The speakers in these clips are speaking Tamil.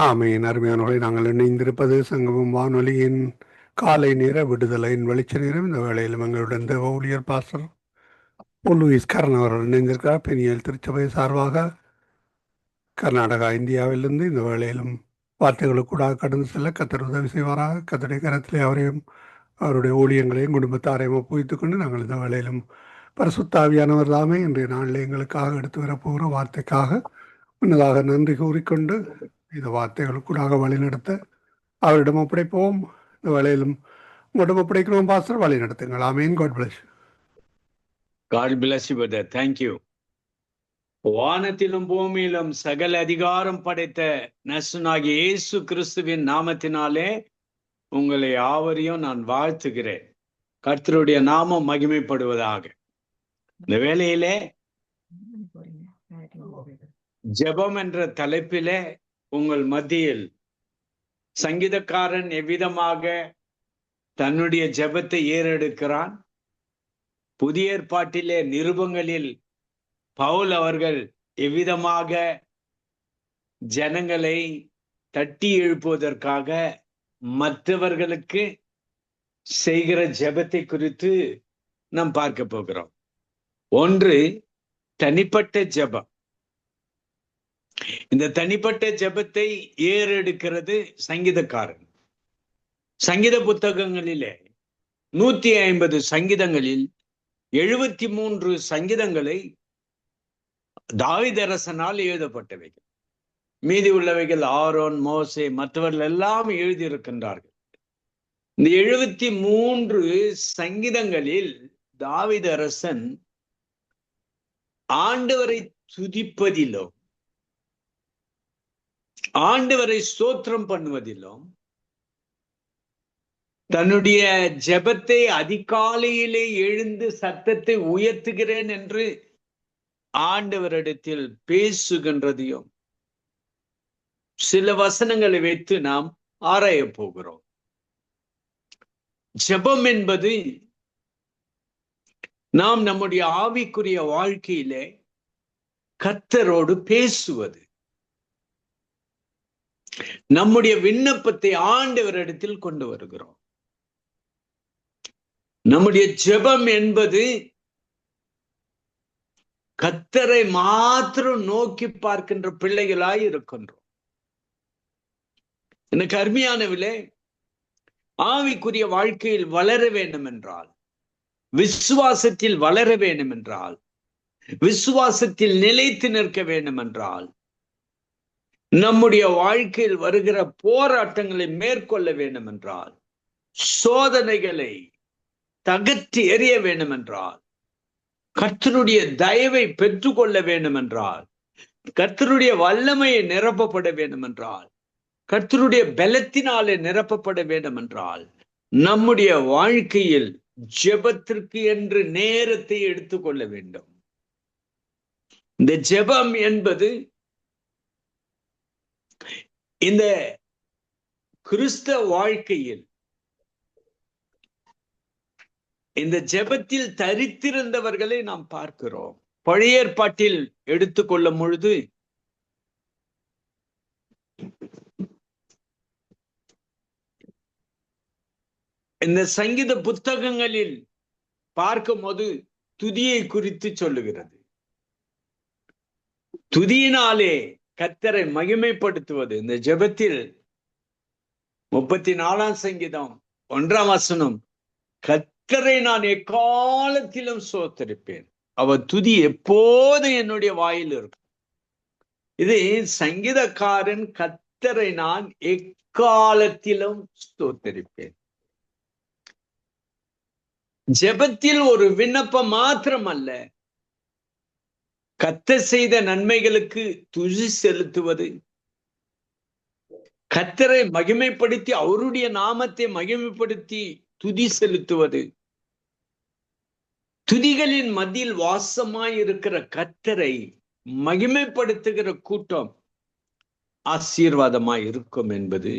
ஆமீன். அருமையானவர்களை, நாங்கள் இணைந்திருப்பது சங்கமம் வானொலியின் காலை நேர விடுதலையின் வெளிச்ச நேரம். இந்த வேளையிலும் எங்களுடன் தேவ ஊழியர் பாஸ்டர் லூயிஸ் கரண் அவர்கள் இணைந்திருக்கிறார். பெண்ணியல் திருச்சபை சார்பாக கர்நாடகா, இந்தியாவிலிருந்து இந்த வேளையிலும் வார்த்தைகளுக்கூடாக கடந்து செல்ல கத்தர் உதவி செய்வாராக. கத்தருடைய கரத்திலே அவரையும் அவருடைய ஊழியங்களையும் குடும்பத்தாரையும் ஒப்புவித்துக் கொண்டு நாங்கள் இந்த வேளையிலும் பரிசுத்தாவியானவர் தாமே இன்றைய நாளில் எங்களுக்காக எடுத்து வரப்போகிற வார்த்தைக்காக முன்னதாக நன்றி கூறிக்கொண்டு இந்த வார்த்தைகளுக்கூடாக வழிநடத்த அவரிடம் ஒப்படைப்போம். இந்த வேளையிலும் உங்களிடம் ஒப்படைக்கிறோம் பாஸ்டர், வழி நடத்துங்கள். ஆமீன். God bless. God bless you, brother. Thank you. வானத்திலும் பூமியிலும் சகல அதிகாரம் படைத்த நசுனாகிய இயேசு கிறிஸ்துவின் நாமத்தினாலே உங்களை யாவரையும் நான் வாழ்த்துகிறேன். கர்த்தருடைய நாமம் மகிமைப்படுவதாக. இந்த வேளையிலே ஜெபம் என்ற தலைப்பிலே உங்கள் மத்தியில் சங்கீதக்காரன் எவ்விதமாக தன்னுடைய ஜெபத்தை ஏறெடுக்கிறான், புதிய ஏற்பாட்டிலே நிருபங்களில் பவுல் அவர்கள் எவ்விதமாக ஜனங்களை தட்டி எழுப்புவதற்காக மற்றவர்களுக்கு செய்கிற ஜெபத்தை குறித்து நாம் பார்க்க போகிறோம். ஒன்று, தனிப்பட்ட ஜெபம். இந்த தனிப்பட்ட ஜெபத்தை ஏறெடுக்கிறது சங்கீதக்காரன். சங்கீத புத்தகங்களிலே 150 சங்கீதங்களில் 73 சங்கீதங்களை தாவீதரசனால் எழுதப்பட்டவைகள். மீதி உள்ளவைகள் ஆரோன், மோசே, மற்றவர்கள் எல்லாம் எழுதியிருக்கின்றார்கள். இந்த 73 சங்கீதங்களில் தாவீதரசன் ஆண்டவரை துதிப்பதிலும் ஆண்டவரை ஸ்தோத்திரம் பண்ணுவதிலும் தன்னுடைய ஜெபத்தை அதிகாலையிலே எழுந்து சத்தத்தை உயர்த்துகிறேன் என்று ஆண்டவரிடத்தில் பேசுகின்றதையும் சில வசனங்களை வைத்து நாம் ஆராய போகிறோம். ஜெபம் என்பது நாம் நம்முடைய ஆவிக்குரிய வாழ்க்கையிலே கர்த்தரோடு பேசுவது, நம்முடைய விண்ணப்பத்தை ஆண்டவரிடத்தில் கொண்டு வருகிறோம். நம்முடைய ஜெபம் என்பது கர்த்தரை மாத்திரம் நோக்கி பார்க்கின்ற பிள்ளைகளாய் இருக்கின்றோம். எனக்கு அருமையானவிலே, ஆவிக்குரிய வாழ்க்கையில் வளர வேண்டும் என்றால், விசுவாசத்தில் வளர வேண்டும் என்றால், விசுவாசத்தில் நிலைத்து நிற்க வேண்டும் என்றால், நம்முடைய வாழ்க்கையில் வருகிற போராட்டங்களை மேற்கொள்ள வேண்டும் என்றால், சோதனைகளை தகர்த்து எறிய வேண்டும் என்றால், கர்த்தருடைய தயவை பெற்றுக்கொள்ள வேண்டும் என்றால், கர்த்தருடைய வல்லமையை நிரப்பப்பட வேண்டும் என்றால், கர்த்தருடைய பலத்தினாலே நிரப்பப்பட வேண்டும் என்றால், நம்முடைய வாழ்க்கையில் ஜெபத்திற்கு என்று நேரத்தை எடுத்துக்கொள்ள வேண்டும். இந்த ஜெபம் என்பது இந்த கிறிஸ்தவ வாழ்க்கையில் இந்த ஜெபத்தில் தரித்திருந்தவர்களை நாம் பார்க்கிறோம். பழைய ஏற்பாட்டில் எடுத்துக்கொள்ளும் பொழுது இந்த சங்கீத புத்தகங்களில் பார்க்கும்போது துதியை குறித்து சொல்லுகிறது. துதியினாலே கர்த்தரை மகிமைப்படுத்துவது. இந்த ஜெபத்தில் 34ஆம் சங்கீதம் 1ஆம் வசனம், கர்த்தரை நான் எக்காலத்திலும் ஸ்தோத்திரிப்பேன், அவர் துதி எப்போதும் என்னுடைய வாயில் இருக்கும். இது சங்கீதக்காரன் கர்த்தரை நான் எக்காலத்திலும் ஸ்தோத்திரிப்பேன். ஜெபத்தில் ஒரு விண்ணப்பம் மாத்திரம் அல்ல, கர்த்தர் செய்த நன்மைகளுக்கு துதி செலுத்துவது, கர்த்தரை மகிமைப்படுத்தி அவருடைய நாமத்தை மகிமைப்படுத்தி துதி செலுத்துவது, துதிகளின் மத்தியில் வாசமாய் இருக்கிற கர்த்தரை மகிமைப்படுத்துகிற கூட்டம் ஆசீர்வாதமாய் இருக்கும் என்பது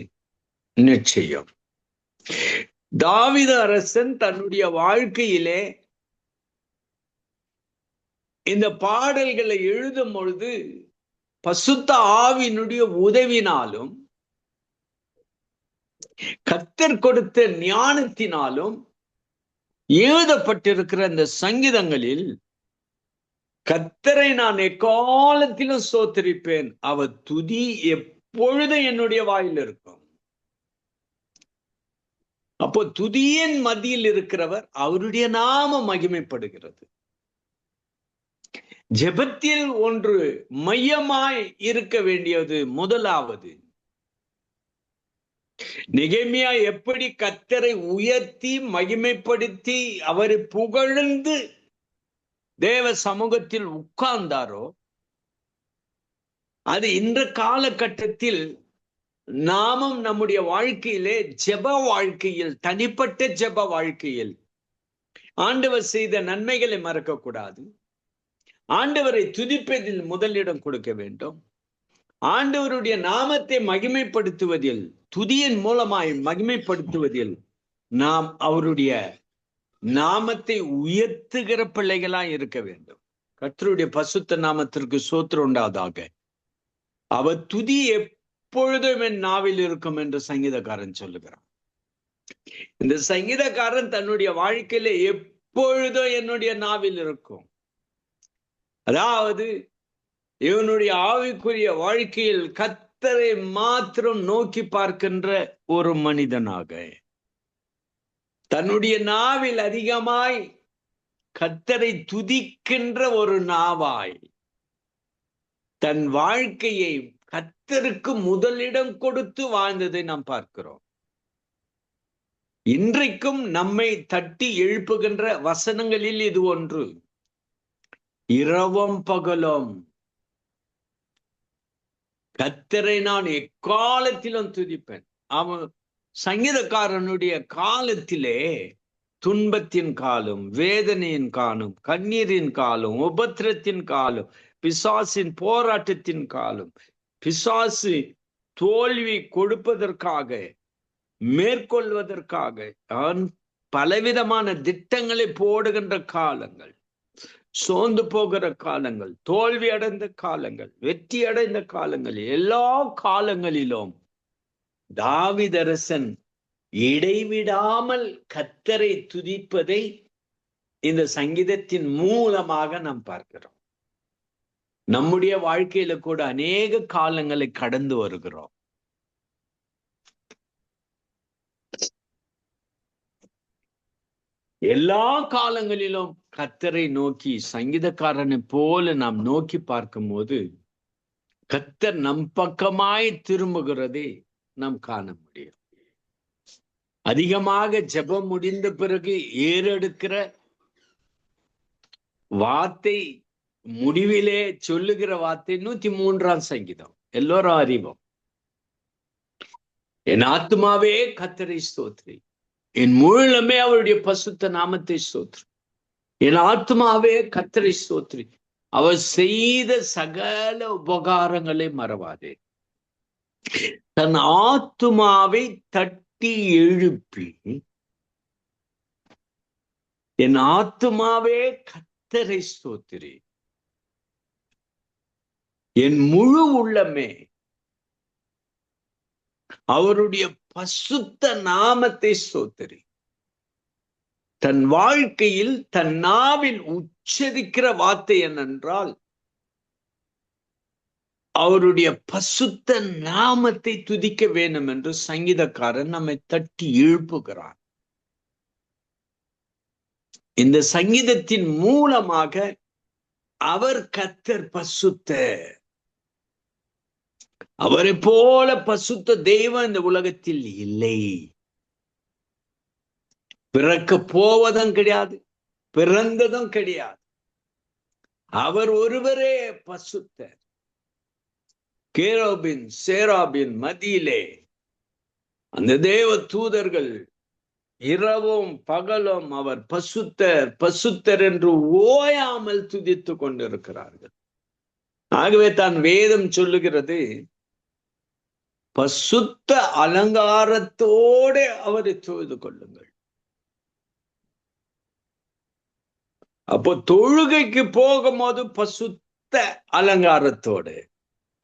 நிச்சயம். தாவீது அரசன் தன்னுடைய வாழ்க்கையிலே இந்த பாடல்களை எழுதும் பொழுது பசுத்த ஆவியினுடைய உதவினாலும் கர்த்தர் கொடுத்த ஞானத்தினாலும் எழுதப்பட்டிருக்கிற இந்த சங்கீதங்களில் கர்த்தரை நான் எக்காலத்திலும் ஸ்தோத்திரிப்பேன், அவர் துதி எப்பொழுதும் என்னுடைய வாயில் இருக்கும். அப்போ துதியின் மத்தியில் இருக்கிறவர், அவருடைய நாமம் மகிமைப்படுகிறது. ஜெபத்தில் ஒன்று மையமாய் இருக்க வேண்டியது முதலாவது, நெகேமியா எப்படி கர்த்தரை உயர்த்தி மகிமைப்படுத்தி அவரை புகழ்ந்து தேவ சமூகத்தில் உட்கார்ந்தாரோ, அது இந்த காலகட்டத்தில் நாமும் நம்முடைய வாழ்க்கையிலே ஜெப வாழ்க்கையில், தனிப்பட்ட ஜெப வாழ்க்கையில் ஆண்டவர் செய்த நன்மைகளை மறக்க கூடாது. ஆண்டவரை துதிப்பதில் முதலிடம் கொடுக்க வேண்டும். ஆண்டவருடைய நாமத்தை மகிமைப்படுத்துவதில், துதியின் மூலமாய் மகிமைப்படுத்துவதில் நாம் அவருடைய நாமத்தை உயர்த்துகிற பிள்ளைகளாய் இருக்க வேண்டும். கர்த்தருடைய பசுத்த நாமத்திற்கு ஸ்தோத்திரம் உண்டாவதாக. அவர் துதி எப்பொழுதும் என் நாவில் இருக்கும் என்று சங்கீதக்காரன் சொல்லுகிறான். இந்த சங்கீதக்காரன் தன்னுடைய வாழ்க்கையில எப்பொழுதும் என்னுடைய நாவில் இருக்கும். அதாவது இவனுடைய ஆவிக்குரிய வாழ்க்கையில் கர்த்தரை மாத்திரம் நோக்கி பார்க்கின்ற ஒரு மனிதனாக, தன்னுடைய நாவில் அதிகமாய் கர்த்தரை துதிக்கின்ற ஒரு நாவாய், தன் வாழ்க்கையை கர்த்தருக்கு முதலிடம் கொடுத்து வாழ்ந்ததை நாம் பார்க்கிறோம். இன்றைக்கும் நம்மை தட்டி எழுப்புகின்ற வசனங்களில் இது ஒன்று. இரவும் பகலும் கர்த்தரை நான் எக்காலத்திலும் துதிப்பேன். அவன் சங்கீதக்காரனுடைய காலத்திலே துன்பத்தின் காலம், வேதனையின் காலம், கண்ணீரின் காலம், உபத்திரத்தின் காலம், பிசாசின் போராட்டத்தின் காலம், பிசாசு தோல்வி கொடுப்பதற்காக, மேற்கொள்வதற்காக பலவிதமான திட்டங்களை போடுகின்ற காலங்கள், சோர்ந்து போகிற காலங்கள், தோல்வி அடைந்த காலங்கள், வெற்றி அடைந்த காலங்கள், எல்லா காலங்களிலும் தாவீதரசன் இடைவிடாமல் கர்த்தரை துதிப்பதை இந்த சங்கீதத்தின் மூலமாக நாம் பார்க்கிறோம். நம்முடைய வாழ்க்கையில கூட அநேக காலங்களை கடந்து வருகிறோம். எல்லா காலங்களிலும் கர்த்தரை நோக்கி சங்கீதக்காரனை போல நாம் நோக்கி பார்க்கும் போது கர்த்தர் நம் பக்கமாய் திரும்புகிறதை நாம் காண முடியும். அதிகமாக ஜெபம் முடிந்த பிறகு ஏறெடுக்கிற வார்த்தை, முடிவிலே சொல்லுகிற வார்த்தை 103ஆம் சங்கீதம் எல்லோரும் அறிவோம். என் ஆத்துமாவே கர்த்தரை ஸ்தோத்திரி, என் முழுமே அவருடைய பசுத்த நாமத்தை ஸ்தோத்திரி. என் ஆத்துமாவே கர்த்தரை ஸ்தோத்திரி, அவர் செய்த சகல உபகாரங்களை மறவாதே. தன் ஆத்துமாவை தட்டி எழுப்பி, என் ஆத்துமாவே கர்த்தரை ஸ்தோத்திரி, என் முழு உள்ளமே அவருடைய பசுத்த நாமத்தை ஸ்தோத்திரி. தன் வாழ்க்கையில் தன் நாவில் உச்சரிக்கிற வார்த்தை என்னென்றால் அவருடைய பசுத்த நாமத்தை துதிக்க வேண்டும் என்று சங்கீதக்காரன் நம்மை தட்டி எழுப்புகிறான். இந்த சங்கீதத்தின் மூலமாக அவர் கர்த்தர் பசுத்தர், அவரை போல பசுத்த தெய்வம் இந்த உலகத்தில் இல்லை. பிறக்க போவதும் கிடையாது, பிறந்ததும் கிடையாது. அவர் ஒருவரே பசுத்தர். கேரோபின் சேராபின் மத்தியிலே அந்த தேவ தூதர்கள் இரவும் பகலும் அவர் பசுத்தர் பசுத்தர் என்று ஓயாமல் துதித்து கொண்டிருக்கிறார்கள். ஆகவே தான் வேதம் சொல்லுகிறது, பசுத்த அலங்காரத்தோட அவரை தொழுது கொள்ளுங்கள். அப்போ தொழுகைக்கு போகும்போது பசுத்த அலங்காரத்தோடு,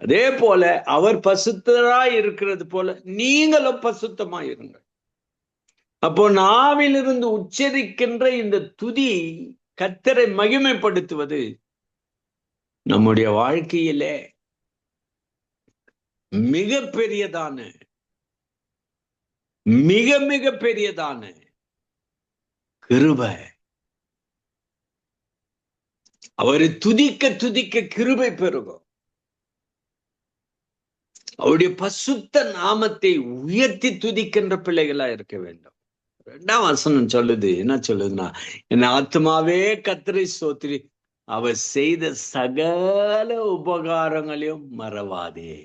அதே போல அவர் பசுத்தராய் இருக்கிறது போல நீங்களும் பசுத்தமாய் இருங்கள். அப்போ நாவிலிருந்து உச்சரிக்கின்ற இந்த துதி கர்த்தரை மகிமைப்படுத்துவது நம்முடைய வாழ்க்கையிலே மிக பெரியதான மிக மிக பெரியதான கிருபை. அவரை துதிக்க துதிக்க கிருபை பெருகும். அவருடைய பசுத்த நாமத்தை உயர்த்தி துதிக்கின்ற பிள்ளைகளா இருக்க வேண்டும். 2ஆம் வசனம் சொல்லுது, என்ன சொல்லுதுன்னா, என் ஆத்மாவே கர்த்தரை ஸ்தோத்திரி, அவர் செய்த சகல உபகாரங்களையும் மறவாதே.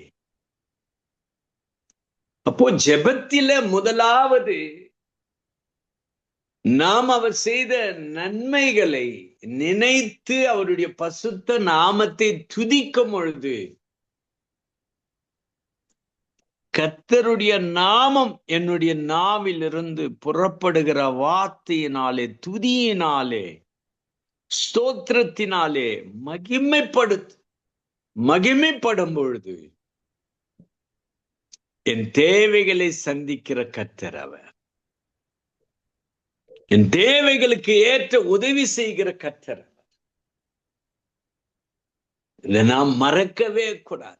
அப்போ ஜெபத்தில முதலாவது நாம் அவர் செய்த நன்மைகளை நினைத்து அவருடைய பசுத்த நாமத்தை துதிக்கும் பொழுது கர்த்தருடைய நாமம் என்னுடைய நாவிலிருந்து புறப்படுகிற வார்த்தையினாலே, துதியினாலே, ஸ்தோத்திரத்தினாலே மகிமைப்படும் பொழுது என் தேவைகளை சந்திக்கிற கர்த்தர் அவர். என் தேவைகளுக்கு ஏற்ற உதவி செய்கிற கர்த்தர். இதை நாம் மறக்கவே கூடாது.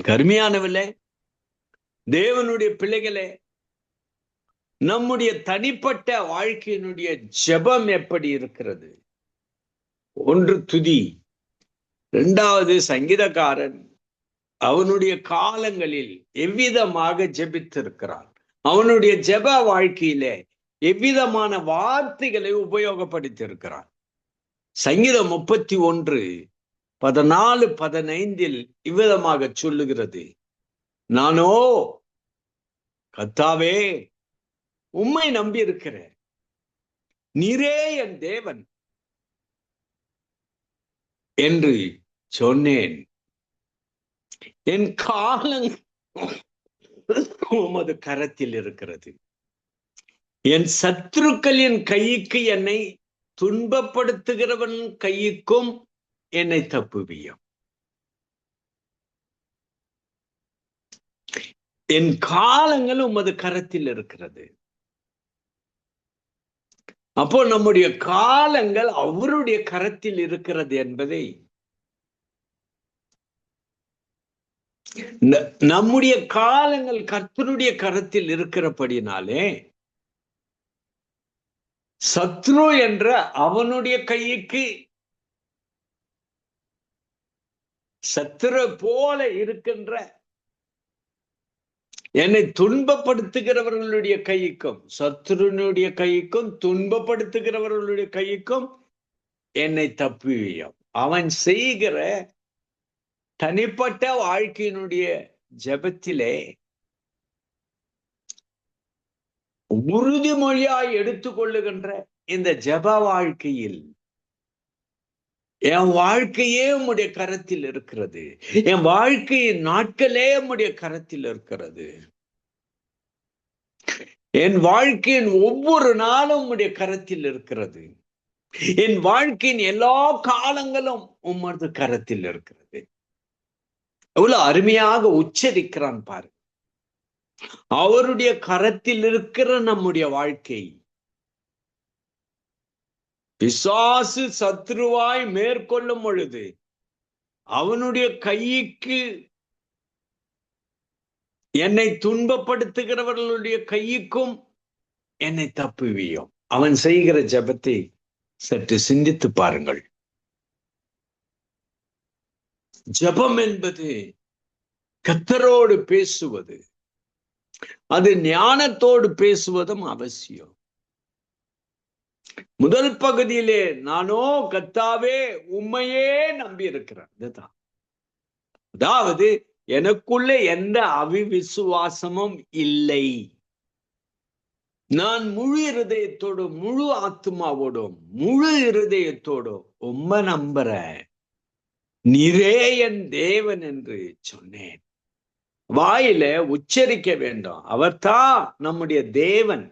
கருமையானவில்லை தேவனுடைய பிள்ளைகளே, நம்முடைய தனிப்பட்ட வாழ்க்கையினுடைய ஜெபம் எப்படி இருக்கிறது? 1 துதி, 2வது சங்கீதக்காரன் அவனுடைய காலங்களில் எவ்விதமாக ஜெபித்திருக்கிறான், அவனுடைய ஜெப வாழ்க்கையிலே எவ்விதமான வார்த்தைகளை உபயோகப்படுத்தியிருக்கிறான். சங்கீதம் 31:14-15 இவ்விதமாக சொல்லுகிறது, நானோ கர்த்தாவே உம்மை நம்பி இருக்கிறேன், நீரே என் தேவன் என்று சொன்னேன். என் காலங்கள் உமது கரத்தில் இருக்கிறது. என் சத்துருக்களின் கைக்கு என்னை துன்பப்படுத்துகிறவன் கைக்கும் என்னை தப்புவியும். என் காலங்கள் உமது கரத்தில் இருக்கிறது. அப்போ நம்முடைய காலங்கள் அவருடைய கரத்தில் இருக்கிறது என்பதை நம்முடைய காலங்கள் கர்த்தருடைய கரத்தில் இருக்கிறபடினாலே சத்ரு என்ற அவனுடைய கைக்கு, சத்ரு போல இருக்கின்ற என்னை துன்பப்படுத்துகிறவர்களுடைய கைக்கும், சத்ருனுடைய கைக்கும் துன்பப்படுத்துகிறவர்களுடைய கைக்கும் என்னை தப்புவியும். அவன் செய்கிற தனிப்பட்ட வாழ்க்கையினுடைய ஜெபத்திலே உறுதிமொழியாய் எடுத்துக்கொள்ளுகின்ற இந்த ஜெப வாழ்க்கையில் என் வாழ்க்கையே உம்முடைய கரத்தில் இருக்கிறது, என் வாழ்க்கையின் நாட்களே உம்முடைய கரத்தில் இருக்கிறது, என் வாழ்க்கையின் ஒவ்வொரு நாளும் உம்முடைய கரத்தில் இருக்கிறது, என் வாழ்க்கையின் எல்லா காலங்களும் உம்மது கரத்தில் இருக்கிறது. எவ்வளவு அருமையாக உச்சரிக்கிறான் பாரு. அவருடைய கரத்தில் இருக்கிற நம்முடைய வாழ்க்கை. பிசாசு சத்ருவாய் மேற்கொள்ளும் பொழுது அவனுடைய கைக்கு, என்னை துன்பப்படுத்துகிறவர்களுடைய கைக்கும் என்னை தப்புவியும். அவன் செய்கிற ஜெபத்தை சற்று சிந்தித்து பாருங்கள். ஜெபம் என்பது கர்த்தரோடு பேசுவது, அது ஞானத்தோடு பேசுவதும் அவசியம். முதல் பகுதியிலே நானோ கர்த்தாவே உம்மையே நம்பி இருக்கிறேன். இதுதான், அதாவது எனக்குள்ள எந்த அவிவிசுவாசமும் இல்லை. நான் முழு இருதயத்தோடும் முழு ஆத்மாவோடும் முழு இருதயத்தோடும் உம்மை நம்புறேன், நீரே என் தேவன் என்று சொன்னேன். வாயில உச்சரிக்க வேண்டும். அவர்தான் நம்முடைய தேவன்,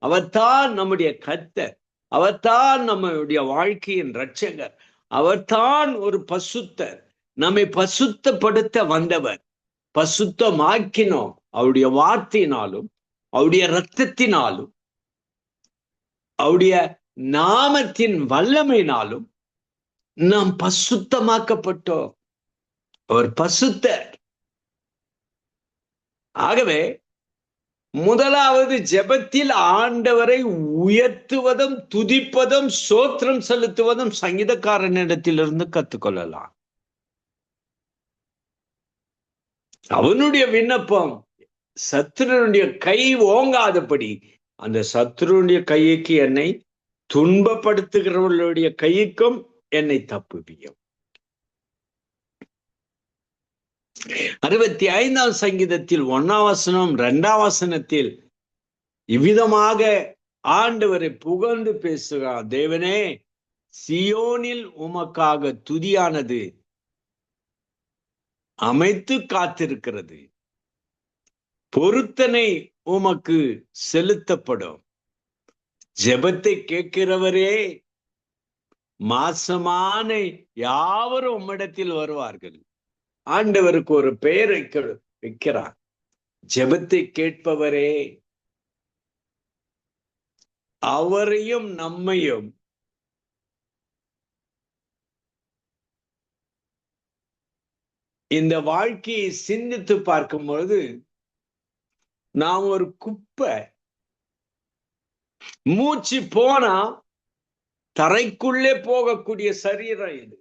அவர்தான் நம்முடைய கர்த்தர், அவர்தான் நம்முடைய வாழ்க்கையின் இரட்சகர், அவர்தான் ஒரு பசுத்தர், நம்மை பசுத்தப்படுத்த வந்தவர். பசுத்தமாக்கினோம் அவருடைய வார்த்தையினாலும் அவருடைய இரத்தத்தினாலும் அவருடைய நாமத்தின் வல்லமையினாலும் நாம் பசுத்தமாக்கப்பட்டோம். அவர் பசுத்தர். ஆகவே முதலாவது ஜெபத்தில் ஆண்டவரை உயர்த்துவதும் துதிப்பதும் ஸ்தோத்திரம் செலுத்துவதும் சங்கீதக்காரனிடத்திலிருந்து கற்றுக்கொள்ளலாம். அவனுடைய விண்ணப்பம் சத்துருடைய கை ஓங்காதபடி, அந்த சத்துருடைய கைக்கு என்னை துன்பப்படுத்துகிறவர்களுடைய கைக்கும் என்னை தப்புவியும். 65ஆம் சங்கீதத்தில் 1ஆம் வசனம் 2ஆம் வசனத்தில் இவ்விதமாக ஆண்டவரை புகழ்ந்து பேசுகிறார். தேவனே, சியோனில் உமக்காக துதியானது அமைத்து காத்திருக்கிறது. பொருத்தனை உமக்கு செலுத்தப்படும். ஜெபத்தை கேட்கிறவரே, மாசமான யாவரும் உம்மிடத்தில் வருவார்கள். ஆண்டவருக்கு ஒரு பெயர் வைக்கிறார், ஜெபத்தை கேட்பவரே. அவரையும் நம்மையும் இந்த வாழ்க்கையை சிந்தித்து பார்க்கும்பொழுது நாம் ஒரு குப்பை. மூச்சு போனா தரைக்குள்ளே போகக்கூடிய சரீரம் இது.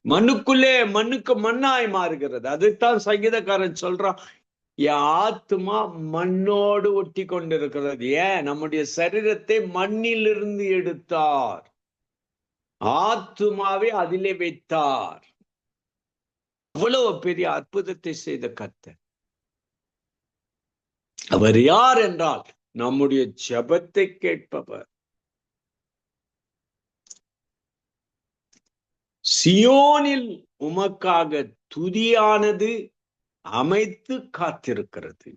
மண்ணுக்குள்ளே மண்ணுக்கு மண்ணாய் மாறுகிறது. அதுதான் சங்கீதக்காரன் சொல்றான், என் ஆத்துமா மண்ணோடு ஒட்டி கொண்டிருக்கிறது. ஏன்? நம்முடைய சரீரத்தை மண்ணிலிருந்து எடுத்தார், ஆத்துமாவை அதிலே வைத்தார். அவ்வளவு பெரிய அற்புதத்தை செய்த கர்த்தர். அவர் யார் என்றால் நம்முடைய ஜெபத்தை கேட்பவர். சியோனில் உமக்காக துதியானது அமைத்து காத்திருக்கிறது.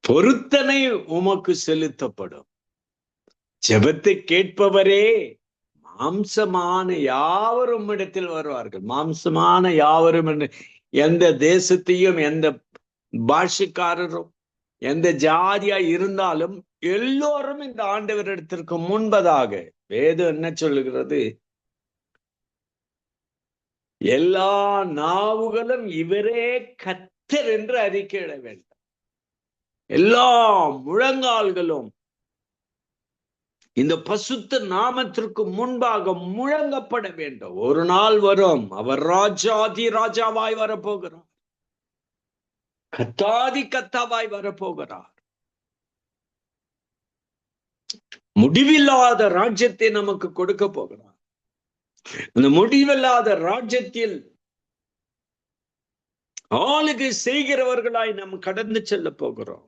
பொருத்தனை உமக்கு செலுத்தப்படும். ஜெபத்தை கேட்பவரே, மாம்சமான யாவரும் இடத்தில் வருவார்கள். மாம்சமான யாவரும் என்று எந்த தேசத்தையும் எந்த பாஷைக்காரரும் எந்த ஜாதியா இருந்தாலும் எல்லோரும் இந்த ஆண்டவரிடத்திற்கு முன்பதாக வேதம் என்ன சொல்லுகிறது? எல்லா நாவுகளும் இவரே கர்த்தர் என்று அறிக்கையிட வேண்டும். எல்லா முழங்கால்களும் இந்த பசுத்த நாமத்திற்கு முன்பாக முழங்கப்பட வேண்டும். ஒரு நாள் வரும், அவர் ராஜாதி ராஜாவாய் வரப்போகிறார், கத்தாதி கத்தாவாய் வரப்போகிறார். முடிவில்லாத ராஜ்யத்தை நமக்கு கொடுக்க போகிறார். அந்த முடிவில்லாத ராஜ்யத்தில் ஆளுகை செய்கிறவர்களாய் நாம் கடந்து செல்ல போகிறோம்.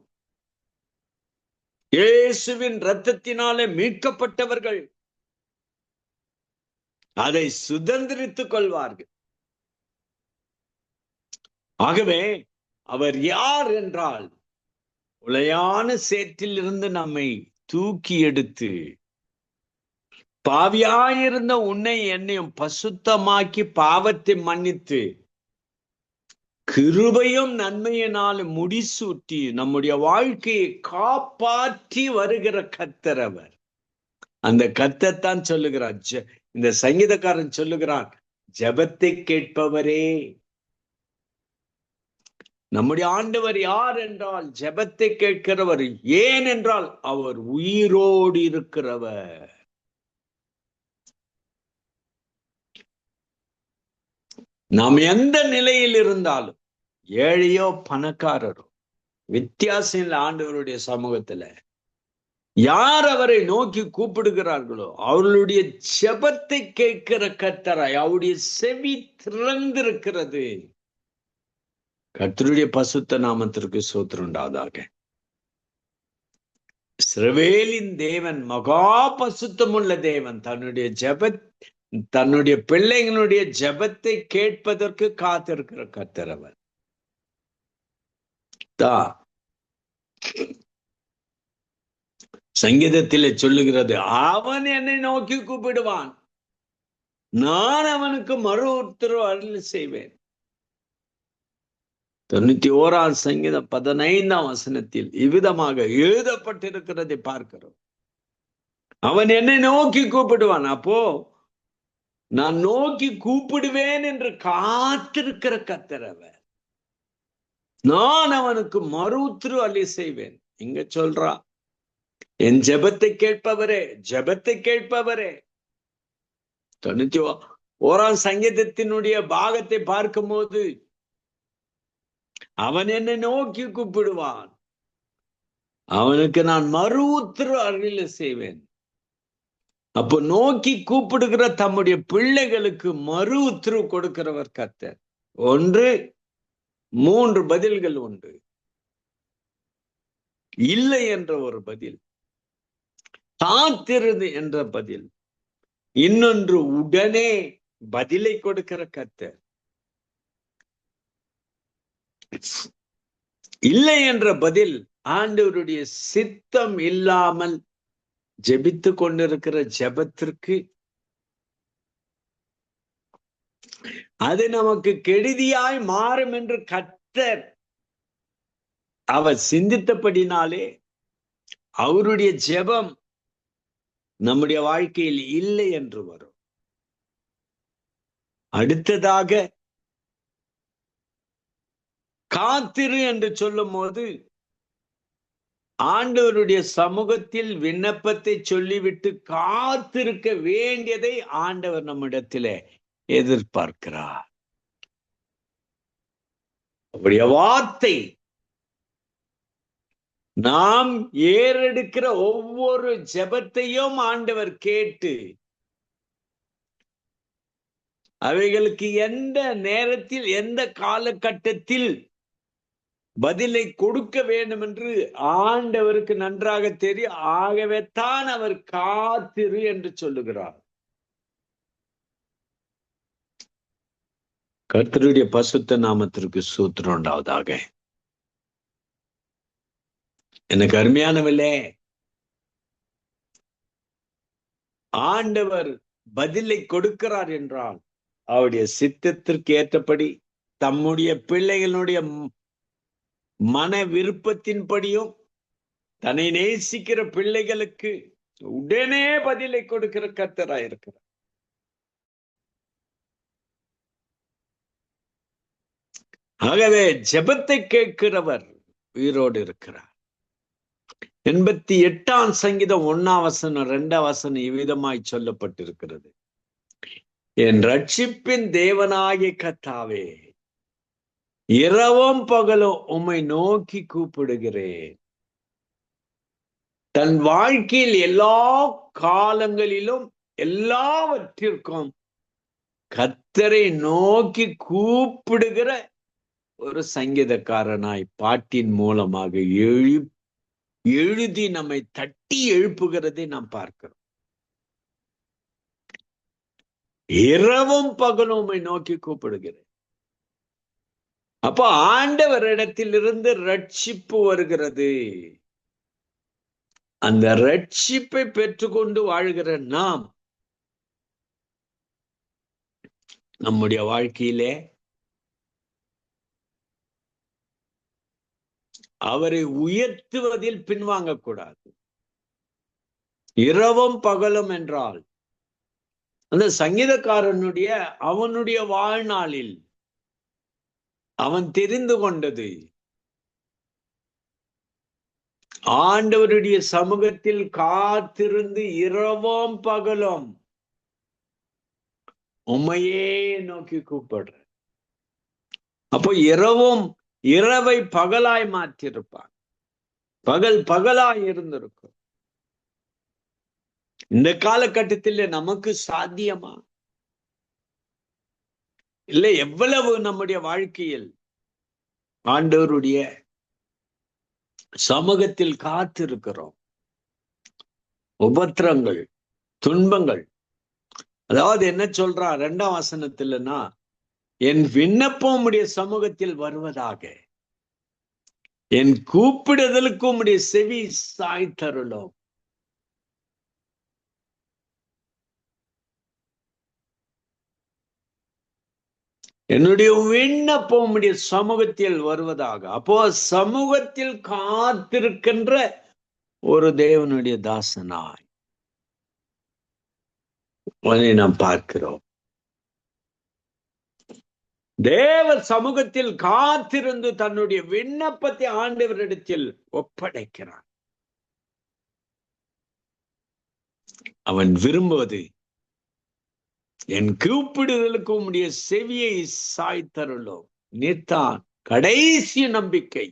இயேசுவின் இரத்தத்தினாலே மீட்கப்பட்டவர்கள் அதை சுதந்திரித்துக் கொள்வார்கள். ஆகவே அவர் யார் என்றால், உளையான சேற்றில் இருந்து நம்மை தூக்கி எடுத்து பாவியாயிருந்த உன்னை என்னையும் பசுத்தமாக்கி பாவத்தை மன்னித்து கிருபையும் நன்மையினாலும் முடிசூட்டி நம்முடைய வாழ்க்கையை காப்பாற்றி வருகிற கர்த்தர் அவர். அந்த கர்த்தர் சொல்லுகிறார், இந்த சங்கீதக்காரன் சொல்லுகிறான், ஜெபத்தை கேட்பவரே. நம்முடைய ஆண்டவர் யார் என்றால் ஜெபத்தை கேட்கிறவர். ஏன் என்றால் அவர் உயிரோடு இருக்கிறவர். நாம் எந்த நிலையில் இருந்தாலும், ஏழையோ பணக்காரரோ வித்தியாசம் இல்லை. ஆண்டவருடைய சமூகத்துல யார் அவரை நோக்கி கூப்பிடுகிறார்களோ அவர்களுடைய ஜெபத்தை கேட்கிற கர்த்தராய் அவருடைய செவி திறந்திருக்கிறது. கர்த்தருடைய பசுத்த நாமத்திற்கு ஸ்தோத்திரம் உண்டாவதாக. இஸ்ரவேலின் தேவன் மகா பசுத்தமுள்ள தேவன். தன்னுடைய பிள்ளைகளுடைய ஜெபத்தை கேட்பதற்கு காத்திருக்கிற கர்த்தர் அவர். சங்கீதத்திலே சொல்லுகிறது, அவன் என்னை நோக்கி கூப்பிடுவான், நான் அவனுக்கு மறு உத்தரவு அருள் செய்வேன். 91 சங்கீதம் 15 இவ்விதமாக எழுதப்பட்டிருக்கிறதை பார்க்கிறோம். அவன் என்னை நோக்கி கூப்பிடுவான். அப்போ நான் நோக்கி கூப்பிடுவேன் என்று காத்திருக்கிற கர்த்தர் அவர். நான் அவனுக்கு மறு உத்தரவு அருள் செய்வேன். இங்க சொல்றா, என் ஜெபத்தை கேட்பவரே, ஜெபத்தை கேட்பவரே. 91 சங்கீதத்தினுடைய பாகத்தை பார்க்கும்போது அவன் என்னை நோக்கி கூப்பிடுவான், அவனுக்கு நான் மறு உத்தரவு அருள் செய்வேன். அப்போ நோக்கி கூப்பிடுகிற தம்முடைய பிள்ளைகளுக்கு மறு உத்தரவு கொடுக்கிறவர் கர்த்தர். 3 பதில்கள் உண்டு. இல்லை என்ற ஒரு பதில், காத்திருது என்ற பதில், இன்னொன்று உடனே பதிலை கொடுக்கிற கர்த்தர். இல்லை என்ற பதில் ஆண்டவருடைய சித்தம் இல்லாமல் ஜெபித்து கொண்டிருக்கிற ஜெபத்திற்கு அது நமக்கு கெடுதியாய் மாறும் என்று கர்த்தர் அவர் சிந்தித்தபடினாலே அவருடைய ஜெபம் நம்முடைய வாழ்க்கையில் இல்லை என்று வரும். அடுத்ததாக காத்திரு என்று சொல்லும் போது ஆண்டவருடைய சமூகத்தில் விண்ணப்பத்தை சொல்லிவிட்டு காத்திருக்க வேண்டியதை ஆண்டவர் நம்மிடத்திலே எதிர்பார்க்கிறார். அவருடைய வார்த்தை நாம் ஏறெடுக்கிற ஒவ்வொரு ஜெபத்தையும் ஆண்டவர் கேட்டு அவைகளுக்கு எந்த நேரத்தில் எந்த காலகட்டத்தில் பதிலை கொடுக்க வேண்டும் என்று ஆண்டவருக்கு நன்றாக தெரியும். ஆகவே தான் அவர் காத்திரு என்று சொல்லுகிறார். கர்த்தருடைய பசுத்த நாமத்திற்கு ஸ்தோத்திரம் உண்டாவதாக. எனக்கு அருமையானவர்களே, ஆண்டவர் பதிலை கொடுக்கிறார் என்றால் அவருடைய சித்தத்திற்கு ஏற்றபடி தம்முடைய பிள்ளைகளுடைய மன விருப்பத்தின்படியும் தன்னை நேசிக்கிற பிள்ளைகளுக்கு உடனே பதிலை கொடுக்கிற கர்த்தராயிருக்கிறார். ஆகவே ஜெபத்தை கேட்கிறவர் உயிரோடு இருக்கிறார். 88 சங்கீதம் 1 2 இவ்விதமாய் சொல்லப்பட்டிருக்கிறது. என் ரட்சிப்பின் தேவனாகிய கர்த்தாவே, இரவும் பகலும் உம்மை நோக்கி கூப்பிடுகிறேன். தன் வாழ்க்கையில் எல்லா காலங்களிலும் எல்லாவற்றிற்கும் கர்த்தரை நோக்கி கூப்பிடுகிற ஒரு சங்கீதக்காரனாய் பாட்டின் மூலமாக எழுதி நம்மை தட்டி எழுப்புகிறதை நாம் பார்க்கிறோம். இரவும் பகலும் உம்மை நோக்கி கூப்பிடுகிறேன். அப்போ ஆண்டவரிடத்திலிருந்து ரட்சிப்பு வருகிறது. அந்த ரட்சிப்பை பெற்றுக்கொண்டு வாழ்கிற நாம் நம்முடைய வாழ்க்கையிலே அவரை உயர்த்துவதில் பின்வாங்கக்கூடாது. இரவும் பகலும் என்றால் அந்த சங்கீதக்காரனுடைய அவனுடைய வாழ்நாளில் அவன் தெரிந்து கொண்டது ஆண்டவருடைய சமூகத்தில் காத்திருந்து இரவும் பகலும் உம்மையே நோக்கி கூப்பிடுற. அப்போ இரவை பகலாய் மாற்றிருப்பான், பகல் பகலாய் இருந்திருக்கும். இந்த காலகட்டத்தில் நமக்கு சாத்தியமா? இல்லை, எவ்வளவு நம்முடைய வாழ்க்கையில் ஆண்டவருடைய சமூகத்தில் காத்திருக்கிறோம். உபத்திரங்கள், துன்பங்கள், அதாவது என்ன சொல்றா 2 என் விண்ணப்பம் உடைய சமூகத்தில் வருவதாக, என் கூப்பிடுதலுக்கு உடைய செவி சாய்த்தருளும். என்னுடைய விண்ணப்பம் உம்முடைய சமூகத்தில் வருவதாக. அப்போ சமூகத்தில் காத்திருக்கின்ற ஒரு தேவனுடைய தாசனாய் நாம் பார்க்கிறோம். தேவ சமூகத்தில் காத்திருந்து தன்னுடைய விண்ணப்பத்தை ஆண்டவரிடத்தில் ஒப்படைக்கிறான். அவன் விரும்புவது என் கூப்பிடுதலுக்கு உம்முடைய செவியை சாய்த்தருளும். நீத்தான் கடைசி நம்பிக்கை.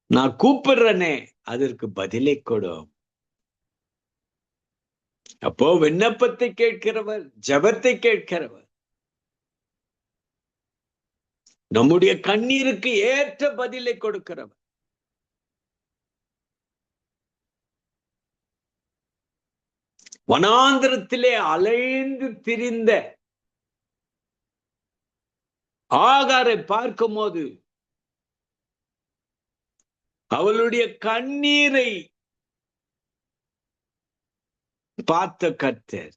நான் கூப்பிடுறனே, அதற்கு பதிலை கொடும். அப்போ விண்ணப்பத்தை கேட்கிறவர், ஜெபத்தை கேட்கிறவர், நம்முடைய கண்ணீருக்கு ஏற்ற பதிலை கொடுக்கிறவர். வனாந்திரத்திலே அலைந்து திரிந்த ஆகாரை பார்க்கும் போது அவளுடைய கண்ணீரை பார்த்த கர்த்தர்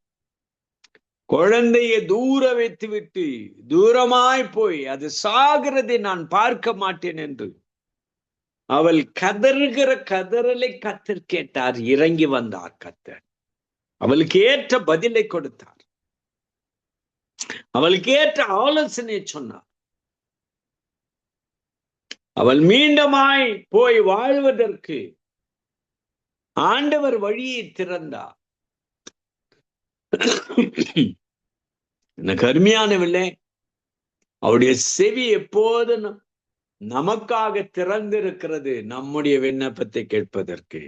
குழந்தையை தூர வைத்துவிட்டு தூரமாய் போய் அது சாகிறதை நான் பார்க்க மாட்டேன் என்று அவள் கதறுகிற கதறலை கர்த்தர் கேட்டார். இறங்கி வந்தார் கர்த்தர். அவளுக்கு ஏற்ற பதிலை கொடுத்தார். அவளுக்கு ஏற்ற ஆலோசனை சொன்னார். அவள் மீண்டுமாய் போய் வாழ்வதற்கு ஆண்டவர் வழியை திறந்தார். எனக்கு அருமையானவில்லை, அவருடைய செவி எப்போதும் நமக்காக திறந்திருக்கிறது, நம்முடைய விண்ணப்பத்தை கேட்பதற்கு.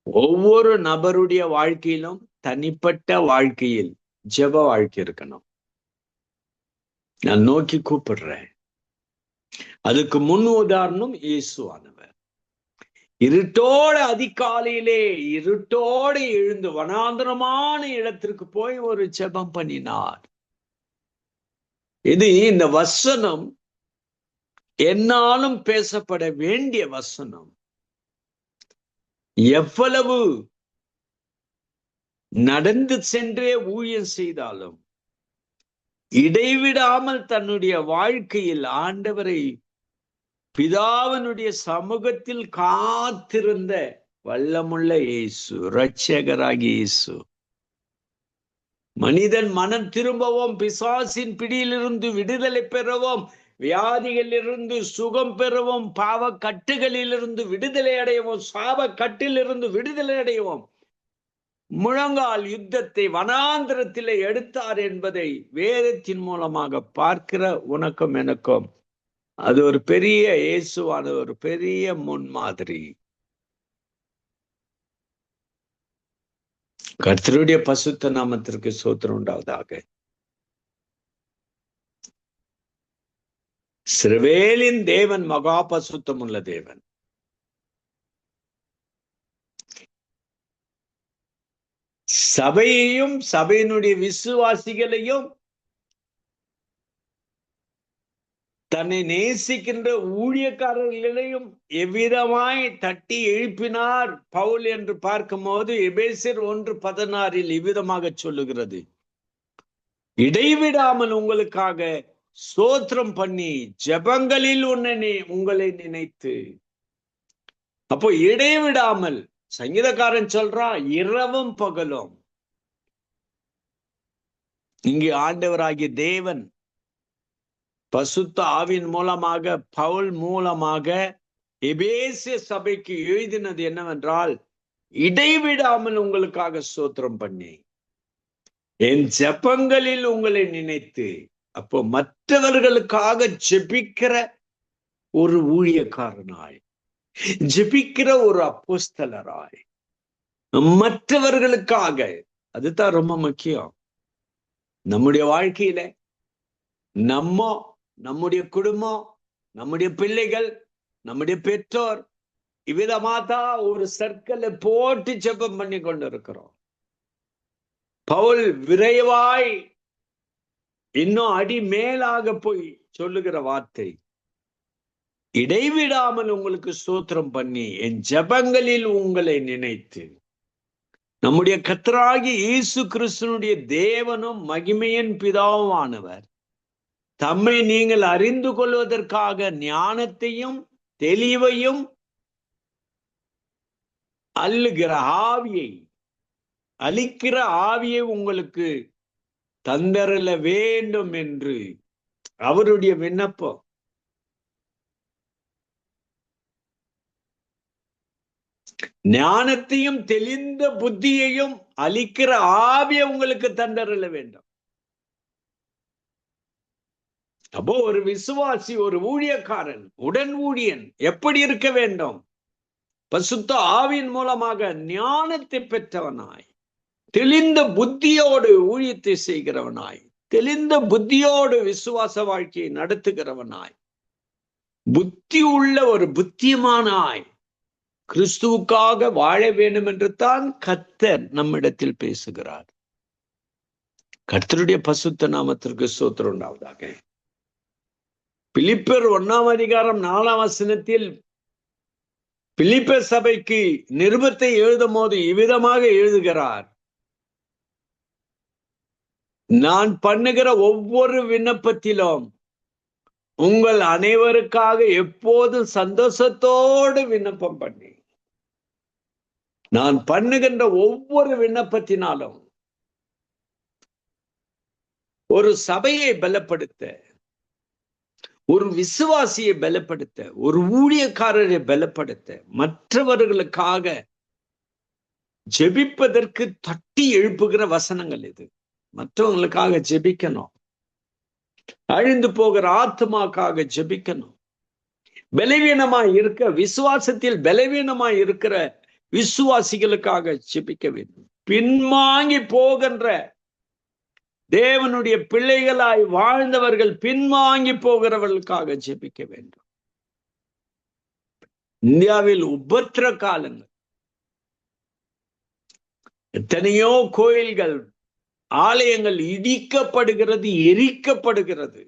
ஒவ்வொரு நபருடைய வாழ்க்கையிலும் தனிப்பட்ட வாழ்க்கையில் ஜெப வாழ்க்கை இருக்கணும். நான் நோக்கி கூப்பிடுறேன். அதுக்கு முன் உதாரணம் இயேசுவானவர். இருட்டோடு அதிகாலையிலே இருட்டோடு எழுந்து வனாந்தரமான இடத்திற்கு போய் ஒரு ஜெபம் பண்ணினார். இது இந்த வசனம் என்னாலும் பேசப்பட வேண்டிய வசனம். எவ்வளவு நடந்து சென்றே ஊழியம் செய்தாலும் இடைவிடாமல் தன்னுடைய வாழ்க்கையில் ஆண்டவரை பிதாவினுடைய சமூகத்தில் காத்திருந்த வல்லமுள்ள இயேசு, இரட்சகராகிய இயேசு, மனிதன் மனம் திரும்பவும், பிசாசின் பிடியிலிருந்து விடுதலை பெறவும், வியாதிகளிலிருந்து சுகம் பெறவும், பாவ கட்டுகளிலிருந்து விடுதலை அடையவும், சாப கட்டிலிருந்து விடுதலை அடையவும் முழங்கால் யுத்தத்தை வனாந்திரத்திலே எடுத்தார் என்பதை வேதத்தின் மூலமாக பார்க்கிற உனக்கும் எனக்கும் அது ஒரு பெரிய இயேசுவான ஒரு பெரிய முன்மாதிரி. கர்த்தருடைய பசுத்த நாமத்திற்கு ஸ்தோத்திரம் உண்டாவதாக. இஸ்ரவேலின் தேவன் மகா பசுத்தம் உள்ள தேவன். சபையையும் சபையினுடைய விசுவாசிகளையும் தன்னை நேசிக்கின்ற ஊழியக்காரர்களையும் எவ்விதமாய் தட்டி எழுப்பினார் பவுல் என்று பார்க்கும் போது எபேசியர் 1:16 இவ்விதமாக சொல்லுகிறது, இடைவிடாமல் உங்களுக்காக ஸ்தோத்திரம் பண்ணி ஜெபங்களில் உங்களை நினைத்து. அப்போ இடைவிடாமல் சங்கீதக்காரன் சொல்றான், இரவும் பகலும். இங்கு ஆண்டவராகிய தேவன் பசுத்த ஆவின் மூலமாக பவுல் மூலமாக எபேசிய சபைக்கு எழுதினது என்னவென்றால், இடைவிடாமல் உங்களுக்காக ஸ்தோத்திரம் பண்ணி என் ஜெபங்களில் உங்களை நினைத்து. அப்போ மற்றவர்களுக்காக ஜெபிக்கிற ஒரு ஊழியக்காரனாய், ஜெபிக்கிற ஒரு அப்போஸ்தலராய், மற்றவர்களுக்காக. அதுதான் ரொம்ப முக்கியம். நம்முடைய வாழ்க்கையில நம்முடைய குடும்பம், நம்முடைய பிள்ளைகள், நம்முடைய பெற்றோர் இவ்விதமாதான் ஒரு சர்க்கிளை போட்டு ஜெபம் பண்ணி கொண்டு இருக்கிறோம். பவுல் விரைவாய் இன்னும் அடி மேலாக போய் சொல்லுகிற வார்த்தை, இடைவிடாமல் உங்களுக்கு ஸ்தோத்திரம் பண்ணி என் ஜெபங்களில் உங்களை நினைத்து. நம்முடைய கர்த்தராகிய இயேசு கிறிஸ்துவினுடைய தேவனும் மகிமையின் பிதாவுமானவர் தம்மை நீங்கள் அறிந்து கொள்வதற்காக ஞானத்தையும் தெளிவையும் அள்ளுகிற ஆவியை, அளிக்கிற ஆவியை உங்களுக்கு தந்தரல வேண்டும் என்று அவருடைய விண்ணப்பம். ஞானத்தையும் தெளிந்த புத்தியையும் அளிக்கிற ஆவியை உங்களுக்கு தந்தரல வேண்டும். அப்போ ஒரு விசுவாசி, ஒரு ஊழியக்காரன், உடன் ஊழியன் எப்படி இருக்க வேண்டும்? பசுத்த ஆவியின் மூலமாக ஞானத்தை பெற்றவனாய், தெளிந்த புத்தியோடு ஊழியத்தை செய்கிறவனாய், தெளிந்த புத்தியோடு விசுவாச வாழ்க்கையை நடத்துகிறவனாய், புத்தி உள்ள ஒரு புத்திமானாய் கிறிஸ்துவுக்காக வாழ வேண்டும் என்று தான் கர்த்தர் நம்மிடத்தில் பேசுகிறார். கர்த்தருடைய பசுத்த நாமத்திற்கு ஸ்தோத்திரம் உண்டாவதாக. பிலிப்பியர் 1:4 பிலிப்பியர் சபைக்கு நிருபத்தை எழுதும் போது இவ்விதமாக எழுதுகிறார்: நான் பண்ணுகிற ஒவ்வொரு விண்ணப்பத்திலும் உங்கள் அனைவருக்காக எப்போதும் சந்தோஷத்தோடு விண்ணப்பம் பண்ணி, நான் பண்ணுகின்ற ஒவ்வொரு விண்ணப்பத்தினாலும் ஒரு சபையை பலப்படுத்த, ஒரு விசுவாசியை பலப்படுத்த, ஒரு ஊழியக்காரரை பலப்படுத்த, மற்றவர்களுக்காக ஜெபிப்பதற்கு தட்டி எழுப்புகிற வசனங்கள் இது. மற்றவங்களுக்காக ஜெபிக்கணும், அழிந்து போகிற ஆத்மாக்காக ஜெபிக்கணும், பலவீனமாய் இருக்க, விசுவாசத்தில் பலவீனமாய் இருக்கிற விசுவாசிகளுக்காக ஜெபிக்க வேண்டும். பின்வாங்கி போகின்ற தேவனுடைய பிள்ளைகளாய் வாழ்ந்தவர்கள் பின்வாங்கி போகிறவர்களுக்காக ஜெபிக்க வேண்டும். இந்தியாவில் உபத்திர காலங்கள், எத்தனையோ கோயில்கள், ஆலயங்கள் இடிக்கப்படுகிறது, எரிக்கப்படுகிறது.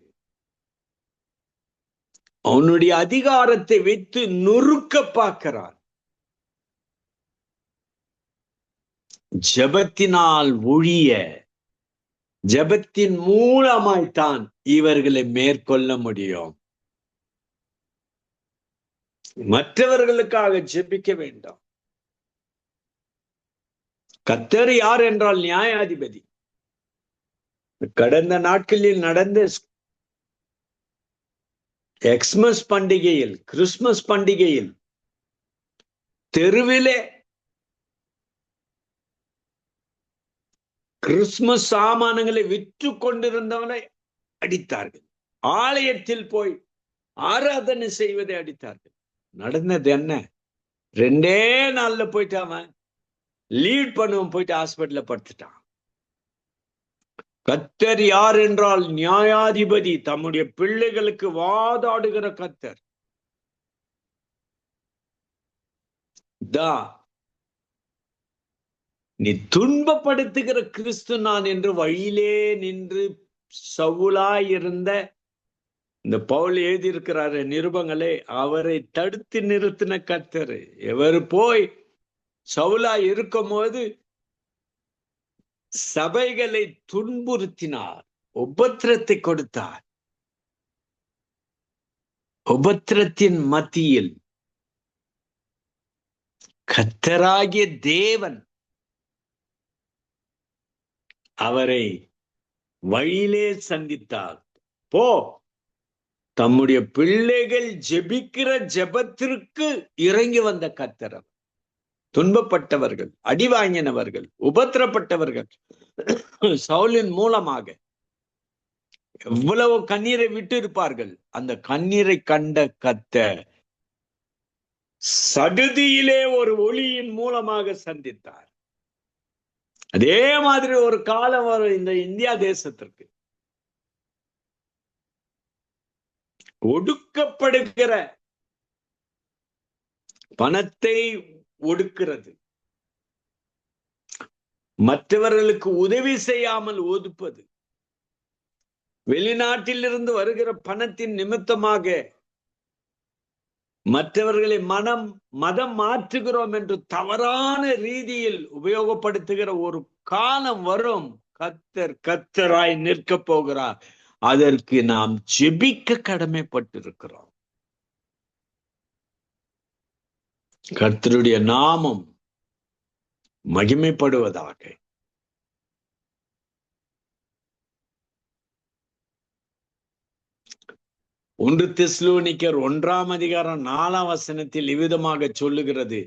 அவனுடைய அதிகாரத்தை வைத்து நொறுக்க பார்க்கிறார். ஜெபத்தினால் ஒழிய, ஜெபத்தின் மூலமாய்த்தான் இவர்களை மேற்கொள்ள முடியும். மற்றவர்களுக்காக ஜெபிக்க வேண்டாம். கர்த்தர் யார் என்றால் நியாயாதிபதி. கடந்த நாட்களில் நடந்த எக்ஸ்மஸ் பண்டிகையில், கிறிஸ்துமஸ் பண்டிகையில் தெருவிலே கிறிஸ்துமஸ் சாமானங்களை விற்று கொண்டிருந்தவனை அடித்தார்கள். ஆலயத்தில் போய் ஆராதனை செய்வதை அடித்தார்கள். நடந்தது என்ன? 2 நாள்ல போயிட்டு அவன் லீட் பண்ணுவன் போயிட்டு ஹாஸ்பிட்டல்ல படுத்துட்டான். கர்த்தர் யார் என்றால் நியாயாதிபதி, தம்முடைய பிள்ளைகளுக்கு வாதாடுகிற கர்த்தர். நீ துன்பப்படுத்துகிற கிறிஸ்து நான் என்று வழியிலே நின்று சவுலாய் இருந்த இந்த பவுல் எழுதியிருக்கிறாரு நிருபங்களே, அவரை தடுத்து நிறுத்தின கர்த்தர். எவர் போய் சவுலாய் இருக்கும் போது சபைகளை துன்புறுத்தினார், உபத்திரத்தை கொடுத்தார். உபத்திரத்தின் மத்தியில் கர்த்தராகிய தேவன் அவரை வழியிலே சந்தித்தார். போ, தம்முடைய பிள்ளைகள் ஜெபிக்கிற ஜெபத்திற்கு இறங்கி வந்த கர்த்தர். துன்பப்பட்டவர்கள், அடி வாங்கினவர்கள், உபத்திரப்பட்டவர்கள் சவுலின் மூலமாக எவ்வளவு கண்ணீரை விட்டு இருப்பார்கள். அந்த கண்ணீரை கண்ட கர்த்தர் சடுதியிலே ஒரு ஒளியின் மூலமாக சந்தித்தார். அதே மாதிரி ஒரு காலம் வரும் இந்த இந்தியா தேசத்திற்கு. ஒடுக்கப்படுகிற பணத்தை ஒடுக்கிறது, மற்றவர்களுக்கு உதவி செய்யாமல் ஒதுப்பது, வெளிநாட்டிலிருந்து வருகிற பணத்தின் நிமித்தமாக மற்றவர்களை மதம் மாற்றுகிறோம் என்று தவறான ரீதியில் உபயோகப்படுத்துகிற ஒரு காலம் வரும். கர்த்தராய் நிற்க போகிறார். அதற்கு நாம் ஜெபிக்க கடமைப்பட்டிருக்கிறோம். கர்த்தருடைய நாமம் மகிமைப்படுவதாக. ஒன்று தெசலோனிக்கர் 1:4 இவ்விதமாக சொல்லுகிறது,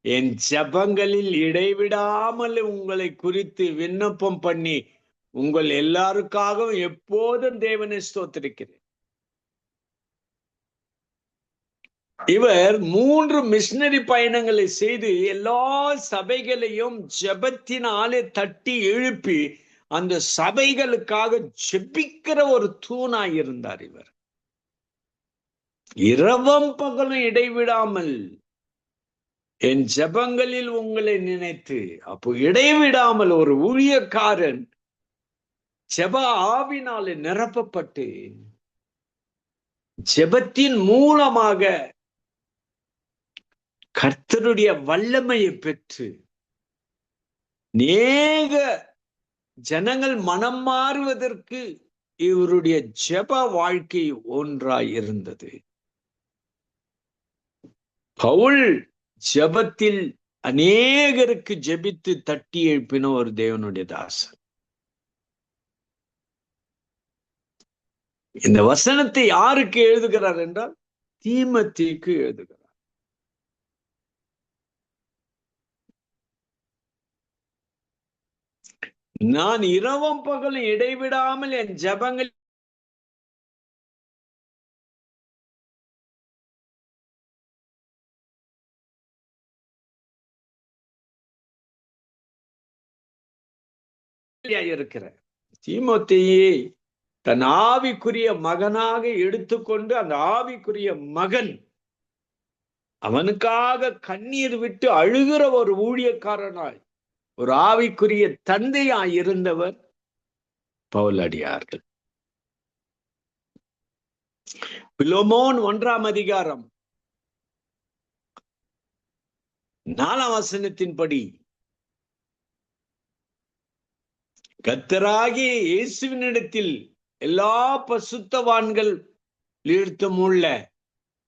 என் ஜெபங்களில் இடைவிடாமல் உங்களை குறித்து விண்ணப்பம் பண்ணி உங்கள் எல்லாருக்காகவும் எப்போதும் தேவனை ஸ்தோத்திரிக்கிறேன். இவர் 3 மிஷனரி பயணங்களை செய்து எல்லா சபைகளையும் ஜெபத்தினாலே தட்டி எழுப்பி அந்த சபைகளுக்காக ஜெபிக்கிற ஒரு தூணாய் இருந்தார். இவர் இரவும் பகலும் இடைவிடாமல் என் ஜெபங்களில் உங்களை நினைத்து, அப்போ இடைவிடாமல் ஒரு ஊழியக்காரன் ஜெப ஆவினாலே நிரப்பப்பட்டு ஜெபத்தின் மூலமாக கர்த்தருடைய வல்லமையை பெற்று நேக ஜனங்கள் மனம் மாறுவதற்கு இவருடைய ஜெப வாழ்க்கை ஒன்றாய் இருந்தது. பவுல் ஜெபத்தில் அநேகருக்கு ஜெபித்து தட்டி எழுப்பின ஒரு தேவனுடைய தாசன். இந்த வசனத்தை யாருக்கு எழுதுகிறார் என்றால் தீமோத்தேயுக்கு எழுதுகிறார். நான் இரவும் பகலும் இடைவிடாமல் என் ஜெபங்கள் இருக்கிற தீமோத்தேயுவை தன் ஆவிக்குரிய மகனாக எடுத்துக்கொண்டு அந்த ஆவிக்குரிய மகன் அவனுக்காக கண்ணீர் விட்டு அழுகிற ஒரு ஊழியக்காரனாய், ஒரு ஆவிக்குரிய தந்தையாய் இருந்தவர் பவுலடியார்கள். பிலோமோன் 1:4 கர்த்தராகிய இயேசுவினிடத்தில் எல்லா பசுத்தவான்கள் உள்ள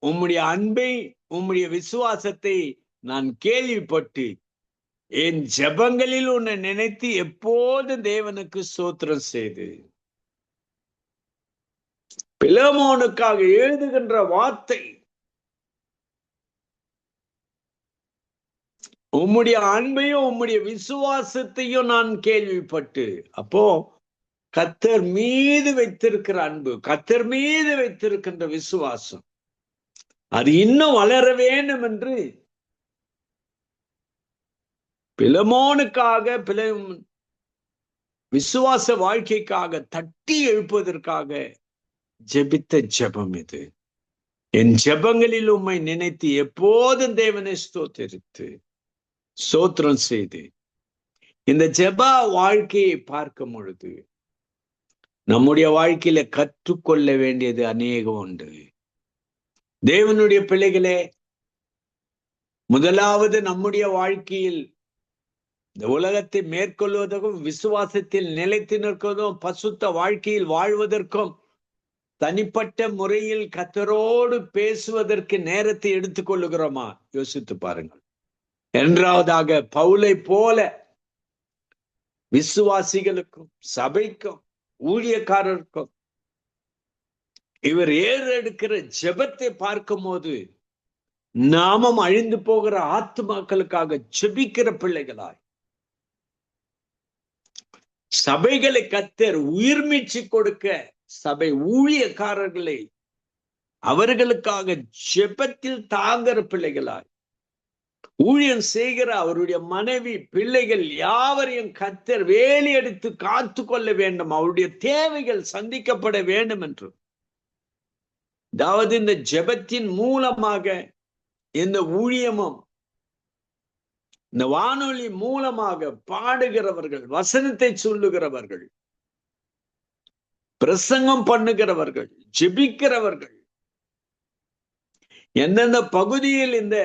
உம்முடைய அன்பை உம்முடைய விசுவாசத்தை நான் கேள்விப்பட்டு என் ஜெபங்களில் உன்னை நினைத்து எப்போது தேவனுக்கு ஸ்தோத்திரம் செய்து. பிலோமோனுக்காக எழுதுகின்ற வார்த்தை, உம்முடைய அன்பையும் உம்முடைய விசுவாசத்தையும் நான் கேள்விப்பட்டு. அப்போ கர்த்தர் மீது வைத்திருக்கிற அன்பு, கர்த்தர் மீது வைத்திருக்கின்ற விசுவாசம், அது இன்னும் வளர வேண்டும் என்று பிலமோனுக்காக விசுவாச வாழ்க்கைக்காக தட்டி எழுப்பதற்காக ஜெபித்த ஜெபம் இது. என் ஜெபங்களில் உம்மை நினைத்து எப்போதும் தேவனை ஸ்தோத்திரித்து ஸ்தோத்திரம் செய்து. இந்த ஜெப வாழ்க்கையை பார்க்கும் பொழுது நம்முடைய வாழ்க்கையில கற்றுக்கொள்ள வேண்டியது அநேகம் உண்டு. தேவனுடைய பிள்ளைகளே, முதலாவது நம்முடைய வாழ்க்கையில் இந்த உலகத்தை மேற்கொள்வதற்கும் விசுவாசத்தில் நிலைத்து நிற்வதும் பசுத்த வாழ்க்கையில் வாழ்வதற்கும் தனிப்பட்ட முறையில் கர்த்தரோடு பேசுவதற்கு நேரத்தை எடுத்துக்கொள்ளுகிறோமா? யோசித்து பாருங்கள். இரண்டாவதாக, பவுலை போல விசுவாசிகளுக்கும் சபைக்கும் ஊழியக்காரருக்கும் இவர் ஏறெடுக்கிற ஜெபத்தை பார்க்கும் போது நாமும் அழிந்து போகிற ஆத்துமாக்களுக்காக ஜெபிக்கிற பிள்ளைகளாய், சபைகளை கர்த்தர் உயிர்மீச்சு கொடுக்க சபை ஊழியக்காரர்களை அவர்களுக்காக ஜெபத்தில் தாங்குற பிள்ளைகளாய், ஊழியம் செய்கிற அவருடைய மனைவி பிள்ளைகள் யாவரையும் கர்த்தர் வேலி எடுத்து காத்து கொள்ள வேண்டும், அவருடைய தேவைகள் சந்திக்கப்பட வேண்டும் என்று. அதாவது இந்த ஜெபத்தின் மூலமாக இந்த ஊழியமும் இந்த வானொலி மூலமாக பாடுகிறவர்கள், வசனத்தை சொல்லுகிறவர்கள், பிரசங்கம் பண்ணுகிறவர்கள், ஜெபிக்கிறவர்கள், எந்தெந்த பகுதியில் இந்த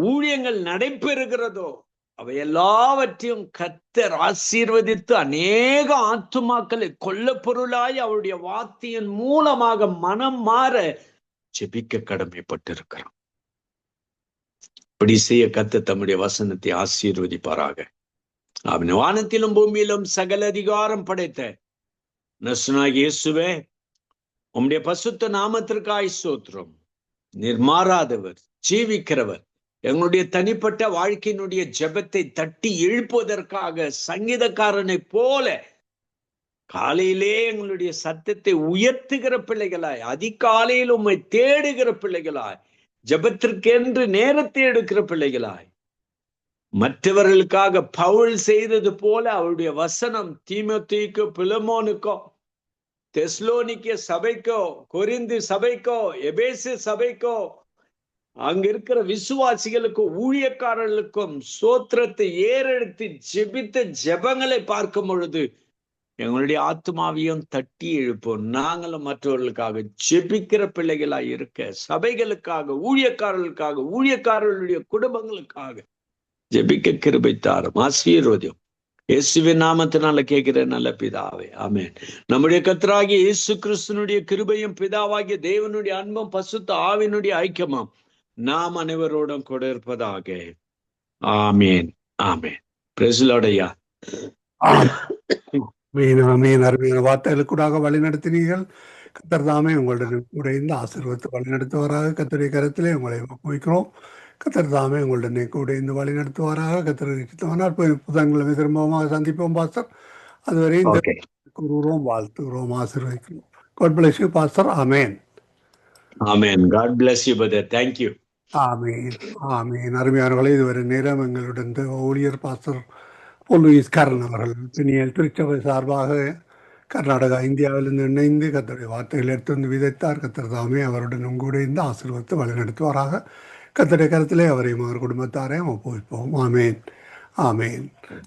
ஊழியங்கள் நடைபெறுகிறதோ அவை எல்லாவற்றையும் கர்த்தர் ஆசீர்வதித்து அநேக ஆத்துமாக்களை கொல்ல பொருளாய் அவருடைய வார்த்தையின் மூலமாக மனம் மாற ஜெபிக்க கடமைப்பட்டிருக்கிறான். இப்படி செய்ய கர்த்தர் தம்முடைய வசனத்தை ஆசீர்வதிப்பாராக. அவன் வானத்திலும் பூமியிலும் சகல அதிகாரம் படைத்த நசுனாகிய இயேசுவே, உம்முடைய பசுத்த நாமத்திற்காய் ஸ்தோத்திரம். நீர் மாறாதவர், ஜீவிக்கிறவர். எங்களுடைய தனிப்பட்ட வாழ்க்கையினுடைய ஜெபத்தை தட்டி எழுப்புவதற்காக சங்கீதக்காரனை போல காலையிலே எங்களுடைய சத்தத்தை உயர்த்துகிற பிள்ளைகளாய், அதிகாலையில் உம்மை தேடுகிற பிள்ளைகளாய், ஜெபத்திற்கென்று நேரத்தை எடுக்கிற பிள்ளைகளாய், மற்றவர்களுக்காக பவுல் செய்தது போல அவருடைய வசனம் தீமோத்தேயுக்கோ, பிலமோனுக்கோ, தெஸ்லோனிக்கே சபைக்கோ, கொரிந்து சபைக்கோ, எபேசு சபைக்கோ, அங்க இருக்கிற விசுவாசிகளுக்கும் ஊழியக்காரர்களுக்கும் சோத்திரத்தை ஏறெடுத்து ஜெபித்த ஜெபங்களை பார்க்கும் பொழுது எங்களுடைய ஆத்மாவையும் தட்டி எழுப்போம். நாங்களும் மற்றவர்களுக்காக ஜெபிக்கிற பிள்ளைகளாய் இருக்க, சபைகளுக்காக, ஊழியக்காரர்களுக்காக, ஊழியக்காரர்களுடைய குடும்பங்களுக்காக ஜெபிக்க கிருபை தாரும், ஆசீர்வதியும். இயேசுவின் நாமத்தினால கேட்கிற நல்ல பிதாவே, ஆமென். நம்முடைய கர்த்தராகிய இயேசு கிறிஸ்துனுடைய கிருபையும் பிதாவாகிய தேவனுடைய அன்பும் பசுத்த ஆவியினுடைய ஐக்கியமும் நாம் அனைவரோடும் கூட இருப்பதாக. ஆமேன், ஆமேன். பிரைஸ் தி லார்ட் ஐயா. ஆமேன். அருமையான வார்த்தைகளுக்கூடாக வழி நடத்தினீர்கள். கர்த்தர் தாமே உங்களுடன் கூட இந்த ஆசீர்வாதத்தை வழி நடத்துவாராக. கர்த்தருடைய கரத்திலே உங்களை ஒப்புவிக்கிறோம். கர்த்தர் தாமே உங்களுடனே கூட இந்த வழி நடத்துவாராக. கர்த்தர் புதன்கிழமை திரும்பமாக சந்திப்போம் பாஸ்டர். அதுவரை இந்த கூறுகிறோம், வாழ்த்துகிறோம், ஆசீர்வதிக்கிறோம். God bless you, pastor. Amen. Amen. God bless you, brother. Thank you. ஆமேன், ஆமேன். அருமையானவர்களே, இதுவரை நேரம் எங்களுடன் ஊழியர் பாஸ்டர் போல் லூயிஸ் கரன் அவர்கள் பின்னியல் திருச்சபை சார்பாக கர்நாடகா, இந்தியாவிலிருந்து இணைந்து கர்த்தருடைய வார்த்தைகள் எடுத்து வந்து விதைத்தார். கர்த்தர் தாமே அவருடன் உங்களுடைய இந்த ஆசீர்வாதத்தை வழிநடத்துவாராக. கர்த்தருடைய கருத்திலே அவரையும் அவர் குடும்பத்தாரையும் ஒப்புவிப்போம். ஆமேன், ஆமேன்.